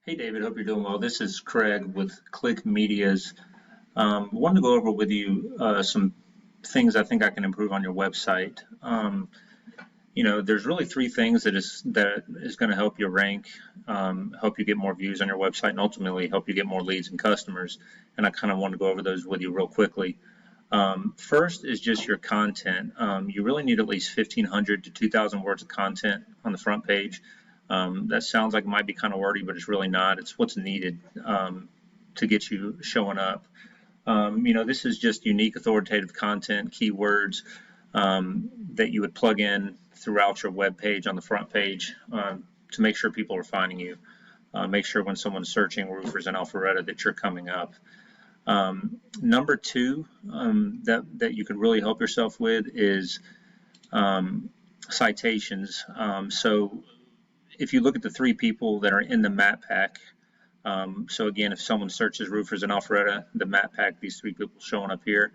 Hey David, hope you're doing well. This is Craig with Click Media's. Wanted to go over with you some things I think I can improve on your website. There's really three things that is going to help you rank, help you get more views on your website, and ultimately help you get more leads and customers. And I kind of want to go over those with you real quickly. First is just your content. You really need at least 1,500 to 2,000 words of content on the front page. That sounds like it might be kind of wordy, but it's really not. It's what's needed to get you showing up. This is just unique, authoritative content, keywords that you would plug in throughout your web page on the front page to make sure people are finding you. Make sure when someone's searching roofers in Alpharetta that you're coming up. Number two that you can really help yourself with is citations. So if you look at the three people that are in the map pack, so again, if someone searches roofers in Alpharetta, the map pack, these three people showing up here,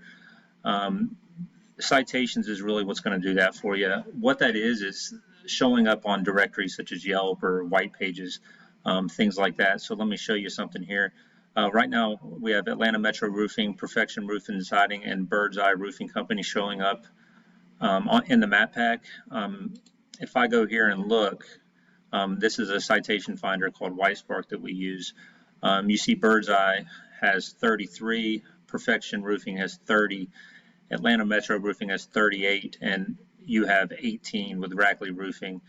citations is really what's going to do that for you. What that is showing up on directories such as Yelp or white pages, things like that. So let me show you something here. Right now we have Atlanta Metro Roofing, Perfection Roofing and Siding, and Bird's Eye Roofing Company showing up in the map pack. If I go here and look, this is a citation finder called Whitespark that we use. You see Bird's Eye has 33, Perfection Roofing has 30, Atlanta Metro Roofing has 38, and you have 18 with Rackley Roofing.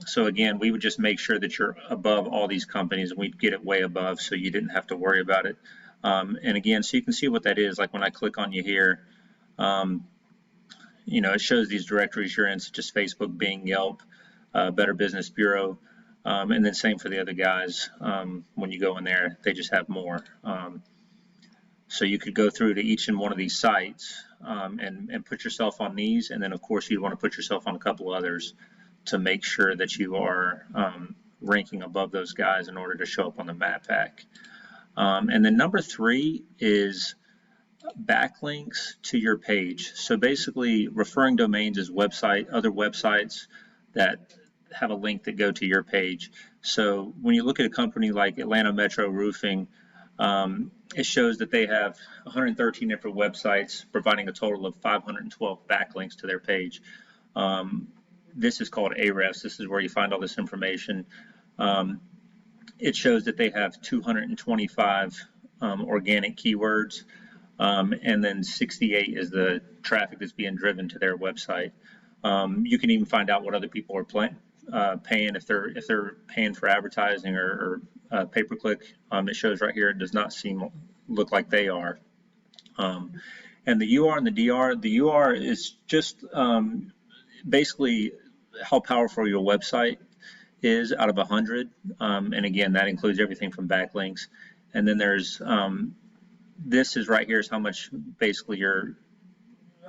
So again, we would just make sure that you're above all these companies, and we'd get it way above so you didn't have to worry about it. And again, so you can see what that is. Like when I click on you here, it shows these directories you're in, such as Facebook, Bing, Yelp, Better Business Bureau, and then same for the other guys. When you go in there, they just have more. So you could go through to each and one of these sites and put yourself on these, and then of course you'd want to put yourself on a couple others to make sure that you are ranking above those guys in order to show up on the map pack. And then number three is backlinks to your page. So basically referring domains is other websites that have a link that go to your page. So when you look at a company like Atlanta Metro Roofing, it shows that they have 113 different websites providing a total of 512 backlinks to their page. This is called Ahrefs. This is where you find all this information. It shows that they have 225 organic keywords, and then 68 is the traffic that's being driven to their website. You can even find out what other people are paying, if they're paying for advertising or pay-per-click. It shows right here. It does not look like they are. And the UR and the DR. The UR is just basically how powerful your website is out of 100. And again, that includes everything from backlinks. And then there's this is right here is how much basically your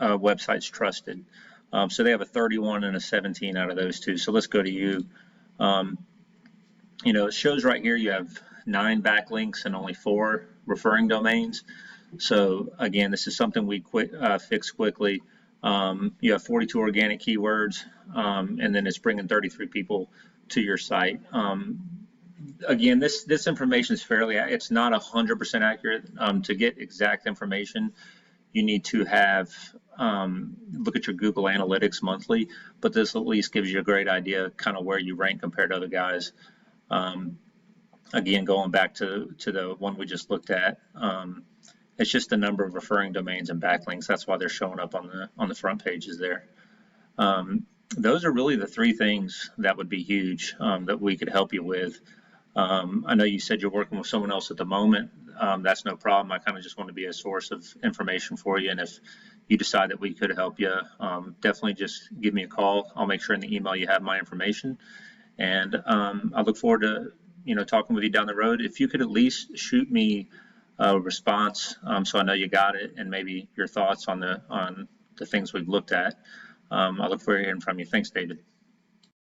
website's trusted. So they have a 31 and a 17 out of those two. So let's go to you. It shows right here you have 9 backlinks and only 4 referring domains. So again, this is something we fix quickly. You have 42 organic keywords, and then it's bringing 33 people to your site. Again, this information is it's not 100% accurate. To get exact information, you need to look at your Google Analytics monthly, but this at least gives you a great idea kind of where you rank compared to other guys. Again, going back to the one we just looked at, it's just the number of referring domains and backlinks. That's why they're showing up on the front pages there. Those are really the three things that would be huge that we could help you with. I know you said you're working with someone else at the moment. That's no problem. I kind of just want to be a source of information for you, and if you decide that we could help you, definitely just give me a call. I'll make sure in the email you have my information, and I look forward to talking with you down the road. If you could at least shoot me a response so I know you got it, and maybe your thoughts on the things we've looked at. I look forward to hearing from you. Thanks, David.